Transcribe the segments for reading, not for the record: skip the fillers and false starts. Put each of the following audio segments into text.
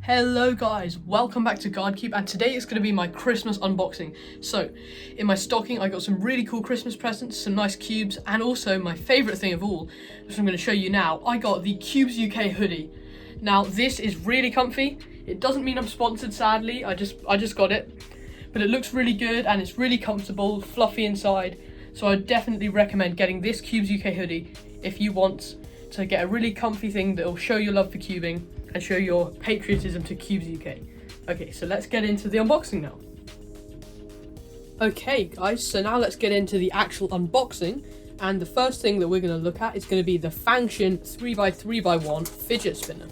Hello guys, welcome back to GuardCube, and today it's going to be my Christmas unboxing. So, in my stocking I got some really cool Christmas presents, some nice cubes, and also my favourite thing of all, which I'm going to show you now, I got the KewbzUK Hoodie. Now this is really comfy. It doesn't mean I'm sponsored, sadly, I just got it. But it looks really good and it's really comfortable, fluffy inside. So I definitely recommend getting this KewbzUK Hoodie if you want to get a really comfy thing that will show your love for cubing and show your patriotism to KewbzUK. Okay, so let's get into the unboxing now. Okay guys, so now let's get into the actual unboxing, and the first thing that we're going to look at is going to be the FanXin 3x3x1 Fidget Spinner.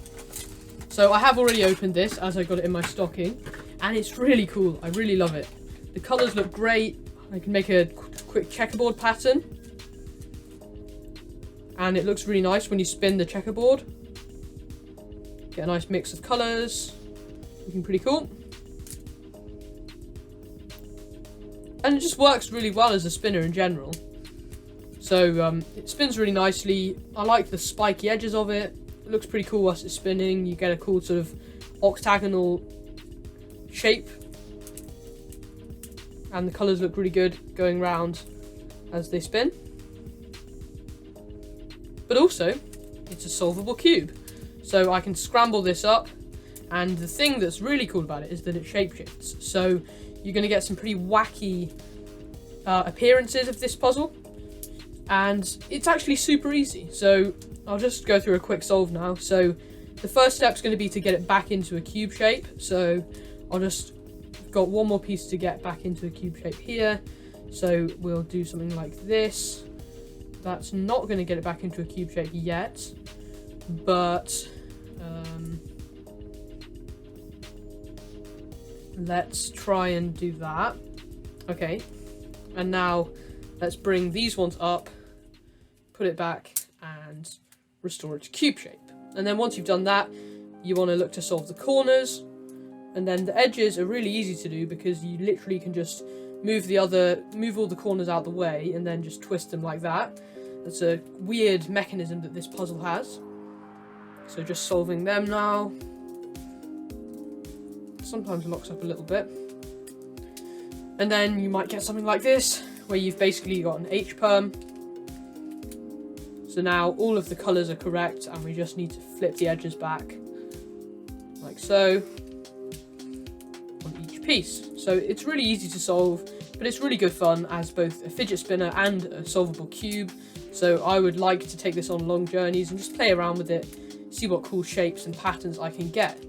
So I have already opened this as I got it in my stocking, and it's really cool. I really love it. The colours look great. I can make a quick checkerboard pattern, and it looks really nice when you spin the checkerboard. Get a nice mix of colours, looking pretty cool. And it just works really well as a spinner in general. So it spins really nicely. I like the spiky edges of it. It looks pretty cool whilst it's spinning. You get a cool sort of octagonal shape. And the colours look really good going round as they spin. But also, it's a solvable cube. So I can scramble this up, and the thing that's really cool about it is that it shapeshifts. So you're going to get some pretty wacky appearances of this puzzle, and it's actually super easy. So I'll just go through a quick solve now. So the first step is going to be to get it back into a cube shape. So I'll just got one more piece to get back into a cube shape here. So we'll do something like this. That's not going to get it back into a cube shape yet, but let's try and do that. Okay, and now let's bring these ones up, put it back, and restore it to cube shape. And then once you've done that, you want to look to solve the corners, and then the edges are really easy to do because you literally can just move all the corners out the way and then just twist them like that. That's a weird mechanism that this puzzle has. So just solving them now. Sometimes locks up a little bit. And then you might get something like this, where you've basically got an H-perm. So now all of the colours are correct, and we just need to flip the edges back, like so, on each piece. So it's really easy to solve, but it's really good fun as both a fidget spinner and a solvable cube. So I would like to take this on long journeys and just play around with it, see what cool shapes and patterns I can get.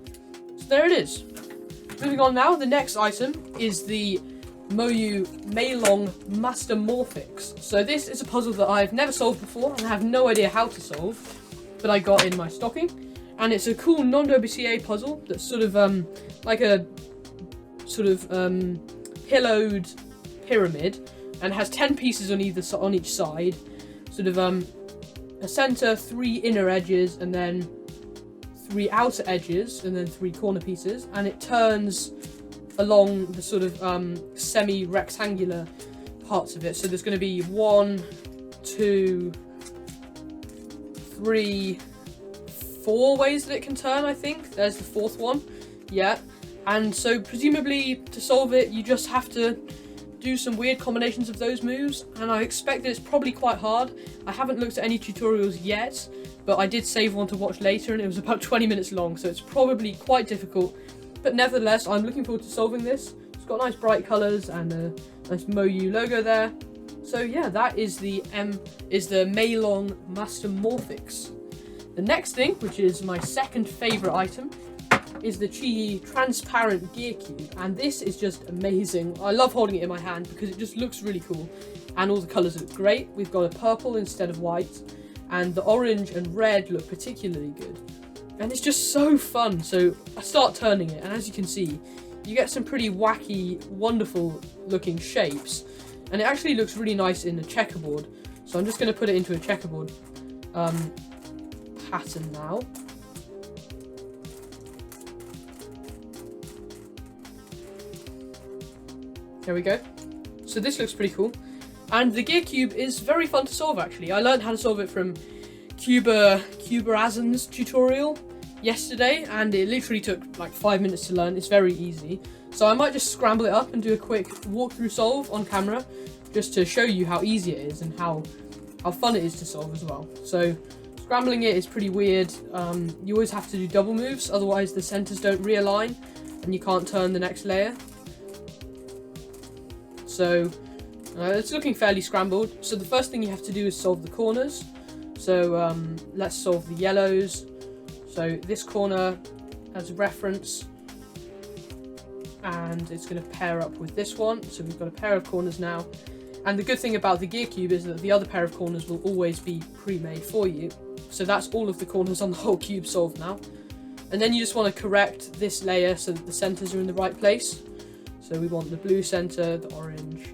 So there it is. Moving on now, the next item is the Meilong Mastermorphix. So this is a puzzle that I've never solved before and I have no idea how to solve, but I got in my stocking. And it's a cool non-WCA puzzle that's sort of like a sort of pillowed pyramid, and has 10 pieces on each side. Sort of a center, 3 inner edges, and then 3 outer edges, and then 3 corner pieces, and it turns along the sort of semi-rectangular parts of it. So there's going to be 1, 2, 3, 4 ways that it can turn, I think. There's the 4th one, yeah. And so presumably to solve it, you just have to do some weird combinations of those moves, and I expect that it's probably quite hard. I haven't looked at any tutorials yet, but I did save one to watch later, and it was about 20 minutes long, so it's probably quite difficult. But nevertheless, I'm looking forward to solving this. It's got nice bright colours and a nice MoU logo there. So yeah, that is the Meilong Mastermorphix. The next thing, which is my second favourite item, is the QiYi transparent gear cube, and this is just amazing. I love holding it in my hand because it just looks really cool, and all the colours look great. We've got a purple instead of white, and the orange and red look particularly good, and it's just so fun. So I start turning it, and as you can see, you get some pretty wacky, wonderful looking shapes, and it actually looks really nice in a checkerboard. So I'm just going to put it into a checkerboard pattern now. There we go. So this looks pretty cool. And the gear cube is very fun to solve, actually. I learned how to solve it from QiYi's tutorial. yesterday, and it literally took like 5 minutes to learn. It's very easy. So I might just scramble it up and do a quick walkthrough solve on camera, just to show you how easy it is and how fun it is to solve as well. So scrambling it is pretty weird. You always have to do double moves, otherwise the centers don't realign and you can't turn the next layer. So it's looking fairly scrambled. So the first thing you have to do is solve the corners. So let's solve the yellows. So this corner as a reference, and it's going to pair up with this one. So we've got a pair of corners now. And the good thing about the gear cube is that the other pair of corners will always be pre-made for you. So that's all of the corners on the whole cube solved now. And then you just want to correct this layer so that the centers are in the right place. So we want the blue center, the orange,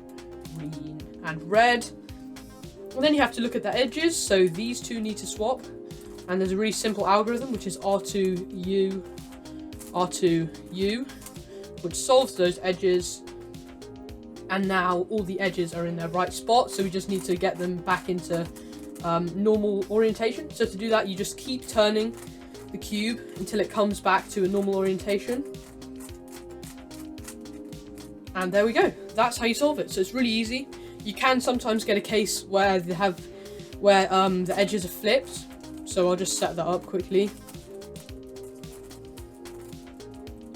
green, and red. And then you have to look at the edges. So these two need to swap. And there's a really simple algorithm, which is R2U, R2U, which solves those edges. And now all the edges are in their right spot, so we just need to get them back into normal orientation. So to do that, you just keep turning the cube until it comes back to a normal orientation. And there we go. That's how you solve it. So it's really easy. You can sometimes get a case where the edges are flipped. So I'll just set that up quickly.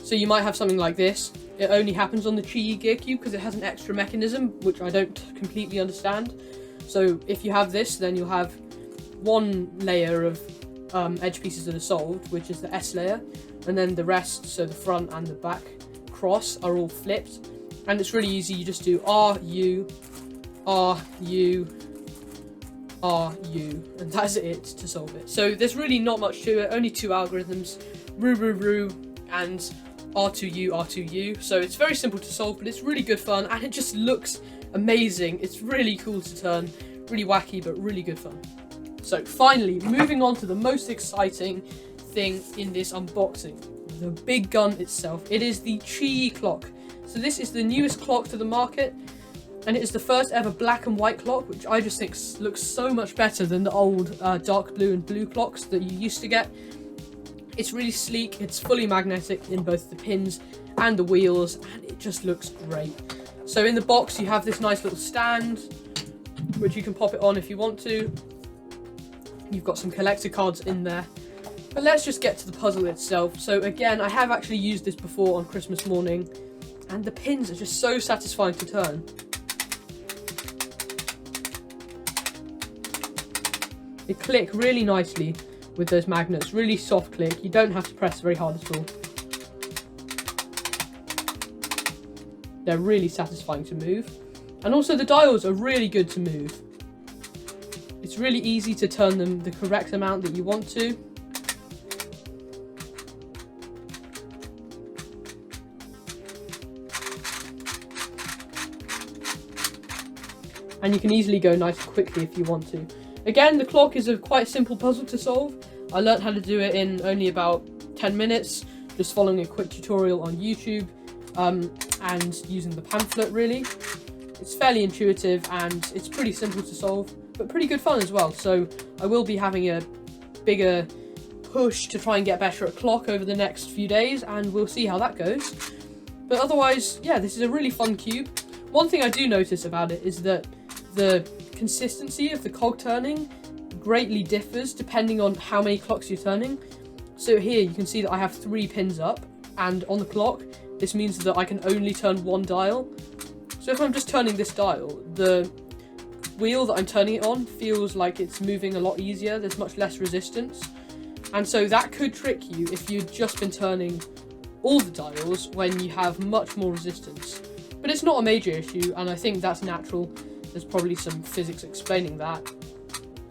So you might have something like this. It only happens on the QiYi gear cube because it has an extra mechanism, which I don't completely understand. So if you have this, then you'll have one layer of edge pieces that are solved, which is the S layer, and then the rest, so the front and the back cross, are all flipped. And it's really easy. You just do R, U, R, U, R, U, and that's it to solve it. So there's really not much to it, only two algorithms, RU, and R2U, R2U. So it's very simple to solve, but it's really good fun, and it just looks amazing. It's really cool to turn, really wacky, but really good fun. So finally, moving on to the most exciting thing in this unboxing, the big gun itself. It is the QiYi clock. So this is the newest clock to the market, and it is the first ever black and white clock, which I just think looks so much better than the old dark blue and blue clocks that you used to get. It's really sleek, it's fully magnetic in both the pins and the wheels, and it just looks great. So in the box you have this nice little stand, which you can pop it on if you want to. You've got some collector cards in there. But let's just get to the puzzle itself. So again, I have actually used this before on Christmas morning, and the pins are just so satisfying to turn. They click really nicely with those magnets, really soft click. You don't have to press very hard at all. They're really satisfying to move. And also the dials are really good to move. It's really easy to turn them the correct amount that you want to. And you can easily go nice and quickly if you want to. Again, the clock is a quite simple puzzle to solve. I learned how to do it in only about 10 minutes, just following a quick tutorial on YouTube and using the pamphlet really. It's fairly intuitive and it's pretty simple to solve, but pretty good fun as well. So I will be having a bigger push to try and get better at clock over the next few days, and we'll see how that goes. But otherwise, yeah, this is a really fun cube. One thing I do notice about it is that the consistency of the cog turning greatly differs depending on how many clocks you're turning. So here you can see that I have 3 pins up, and on the clock this means that I can only turn one dial. So if I'm just turning this dial, the wheel that I'm turning it on feels like it's moving a lot easier. There's much less resistance, and so that could trick you if you'd just been turning all the dials when you have much more resistance. But it's not a major issue, and I think that's natural. There's probably some physics explaining that.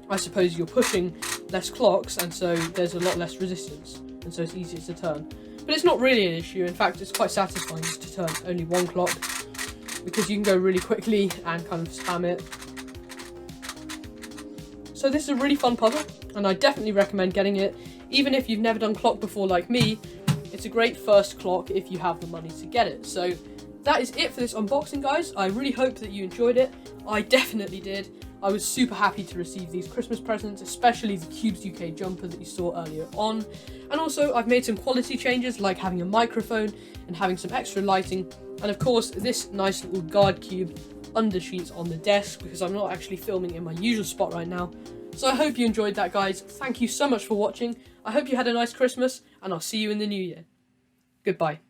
I suppose you're pushing less clocks, and so there's a lot less resistance, and so it's easier to turn. But it's not really an issue. In fact, it's quite satisfying to turn only one clock, because you can go really quickly and kind of spam it. So this is a really fun puzzle, and I definitely recommend getting it. Even if you've never done clock before like me, it's a great first clock if you have the money to get it. So that is it for this unboxing, guys. I really hope that you enjoyed it. I definitely did. I was super happy to receive these Christmas presents, especially the KewbzUK jumper that you saw earlier on. And also, I've made some quality changes, like having a microphone and having some extra lighting. And of course, this nice little guard cube under sheets on the desk, because I'm not actually filming in my usual spot right now. So I hope you enjoyed that, guys. Thank you so much for watching. I hope you had a nice Christmas, and I'll see you in the new year. Goodbye.